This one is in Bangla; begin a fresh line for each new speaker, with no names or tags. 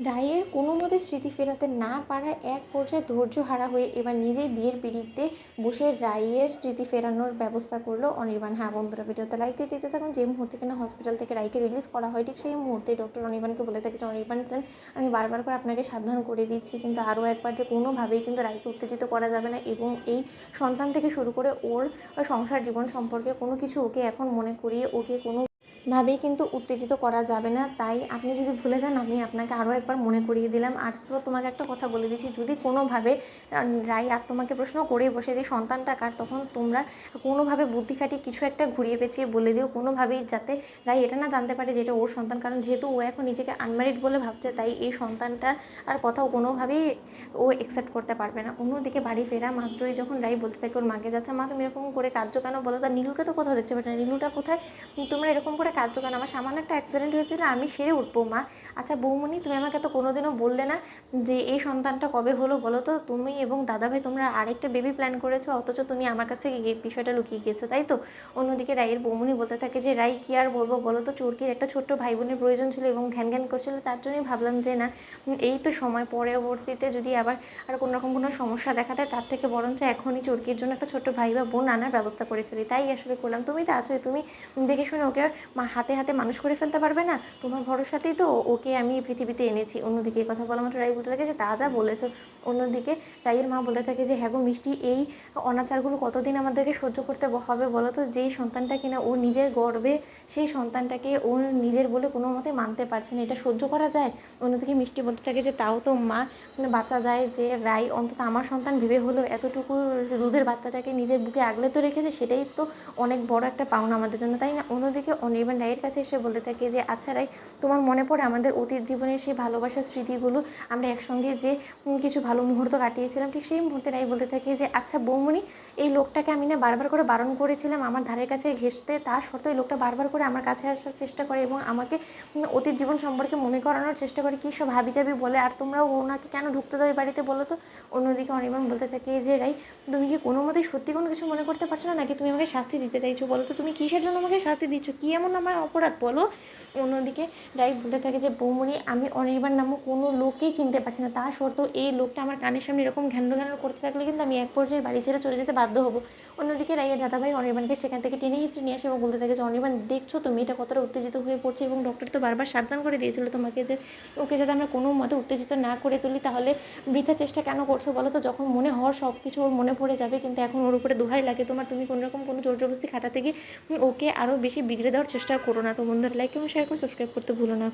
রায়ের কোনো মতে স্মৃতি ফেরাতে না পারায় এক পর্যায়ে ধৈর্যহারা হয়ে এবার নিজেই বিয়ের পিঁড়িতে বসে রায়ের স্মৃতি ফেরানোর ব্যবস্থা করলো অনির্বাণ। হ্যাঁ বন্ধুরা, ভিডিওতে লাইক দিয়ে দিতে থাকুন। যে মুহূর্তে কিনা হসপিটাল থেকে রায়কে রিলিজ করা হয়, ঠিক সেই মুহূর্তে ডক্টর অনির্বাণকে বলে থাকে যে অনির্বাণ স্যার, আমি বারবার করে আপনাকে সাবধান করে দিচ্ছি, কিন্তু আরও একবার যে কোনোভাবেই কিন্তু রায়কে উত্তেজিত করা যাবে না, এবং এই সন্তান থেকে শুরু করে ওর সংসার জীবন সম্পর্কে কোনো কিছু ওকে এখন মনে করিয়ে ওকে কোনো ভাবেই কিন্তু উত্তেজিত করা যাবে না। তাই আপনি যদি ভুলে যান, আমি আপনাকে আরও একবার মনে করিয়ে দিলাম। আর তোমাকে একটা কথা বলে দিচ্ছি, যদি কোনোভাবে রায় আর তোমাকে প্রশ্ন করেই বসে যে সন্তানটা কার, তখন তোমরা কোনোভাবে বুদ্ধি খাটিয়ে কিছু একটা ঘুরিয়ে পেঁচিয়ে বলে দিও, কোনোভাবেই যাতে রায় এটা না জানতে পারে যে এটা ওর সন্তান। কারণ যেহেতু ও এখন নিজেকে আনম্যারিড বলে ভাবছে, তাই এই সন্তানটা আর কথাও কোনোভাবেই ও অ্যাকসেপ্ট করতে পারবে না। অন্যদিকে বাড়ি ফেরা মাত্রই যখন রায় বলতে থাকে ওর মাকে, যাচ্ছে মা তুমি এরকম করে কাঁদছো কেন বলো তো, নীলুকে তো কোথাও দেখতে পাবে না, নীলুটা কোথায়, তোমরা এরকম করে কাঁদছো কেন, আমার সামান্য একটা অ্যাক্সিডেন্ট হয়েছিল, আমি সেরে উঠবো মা। আচ্ছা বৌমণি, তুমি আমাকে তো কোনোদিনও বললে না যে এই সন্তানটা কবে হলো বলো তো, তুমি এবং দাদাভাই তোমরা আরেকটা বেবি প্ল্যান করেছো, অথচ তুমি আমার কাছ থেকে এই বিষয়টা লুকিয়ে গিয়েছো, তাই তো। অন্যদিকে রায়ের বৌমণি বলতে থাকে যে রাই কী আর বলবো বলো তো, চোরকির একটা ছোট্ট ভাই বোনের প্রয়োজন ছিল এবং ঘ্যান ঘ্যান করছিল, তার জন্যই ভাবলাম যে না, এই তো সময়, পরবর্তীতে যদি আবার আর কোনো রকম কোনো সমস্যা দেখা দেয়, তার থেকে বরঞ্চ এখনই চোরকির জন্য একটা ছোট্ট ভাই বা বোন আনার ব্যবস্থা করে ফেলি, তাই আসলে করলাম। তুমি তো আছোই, তুমি দেখে শুনে ওকে হাতে হাতে মানুষ করে ফেলতে পারবে না, তোমার ভরসাতেই তো ওকে আমি এই পৃথিবীতে এনেছি। অন্যদিকে কথা বলা মাত্র রাই বলতে থাকে যে তা যা বলেছো। অন্যদিকে রাইয়ের মা বলতে থাকে যে হ্যাঁ গো মিষ্টি, এই অনাচারগুলো কতদিন আমাদেরকে সহ্য করতে হবে বলো তো, যেই সন্তানটা কিনা ও নিজের গর্বে, সেই সন্তানটাকে ও নিজের বলে কোনো মতে মানতে পারছে না, এটা সহ্য করা যায়। অন্যদিকে মিষ্টি বলতে থাকে যে তাও তো মা বাঁচা যায়, যে রাই অন্তত আমার সন্তান ভেবে হলো এতটুকু দুধের বাচ্চাটাকে নিজের বুকে আগলে তো রেখেছে, সেটাই তো অনেক বড় একটা পাওনা আমাদের জন্য, তাই না। অন্যদিকে অনির্বাণ রায়ের কাছে এসে বলতে থাকে যে আচ্ছা রাই, তোমার মনে পড়ে আমাদের অতীত জীবনের সেই ভালোবাসার স্মৃতিগুলো, আমরা একসঙ্গে যে কিছু ভালো মুহূর্ত কাটিয়েছিলাম, ঠিক সেই মুহূর্তে রাই বলতে থাকে যে আচ্ছা বৌমণি, এই লোকটাকে আমি না বারবার করে বারণ করেছিলাম আমার ধারের কাছে ঘেঁষতে, তার সত্ত্বেও এই লোকটা বারবার করে আমার কাছে আসার চেষ্টা করে এবং আমাকে অতীত জীবন সম্পর্কে মনে করানোর চেষ্টা করে, কী সব হাবিজাবি বলে, আর তোমরা ওনাকে কেন ঢুকতে দাও এই বাড়িতে বলো তো। অন্যদিকে অনির্বাণ বলতে থাকে যে রাই, তুমি কি কোনো মতেই সত্যি কোনো কিছু মনে করতে পারছো না, নাকি তুমি আমাকে শাস্তি দিতে চাইছো বলো তো, তুমি কিসের জন্য আমাকে শাস্তি দিচ্ছ, কী এমন আমার অপরাধ বলো। অন্যদিকে রাই বলতে থাকে যে বৌমণি, আমি অনির্বাণ নামক কোনো লোককেই চিনতে পারছি না, তা সত্ত্বেও এই লোকটা আমার কানের সামনে এরকম ঘ্যান্ড ঘ্যান্ড করতে থাকলে কিন্তু আমি এক পর্যায়ে বাড়ি ছেড়ে চলে যেতে বাধ্য হবো। অন্যদিকে রাইয়ের দাদাভাই অনির্বাণকে সেখান থেকে টেনে হিঁচড়ে নিয়ে আসে এবং বলতে থাকে যে অনির্বাণ, দেখছো তো মেয়েটা কতটা উত্তেজিত হয়ে পড়ছে, এবং ডক্টর তো বারবার সাবধান করে দিয়েছিল তোমাকে যে ওকে যাতে আমরা কোনো মতে উত্তেজিত না করে তুলি, তাহলে বৃথা চেষ্টা কেন করছো বলো তো, যখন মনে হওয়ার সব কিছু ওর মনে পড়ে যাবে, কিন্তু এখন ওর উপরে দোহাই লাগে তোমার, তুমি কোনো রকম কোনো জোর জবরদস্তি খাটাতে গিয়ে ওকে আরও বেশি বিগড়ে দেওয়ার চেষ্টা করো না। তো বন্ধুরা লাইক এবং শেয়ার করে সাবস্ক্রাইব করতে ভুলো না।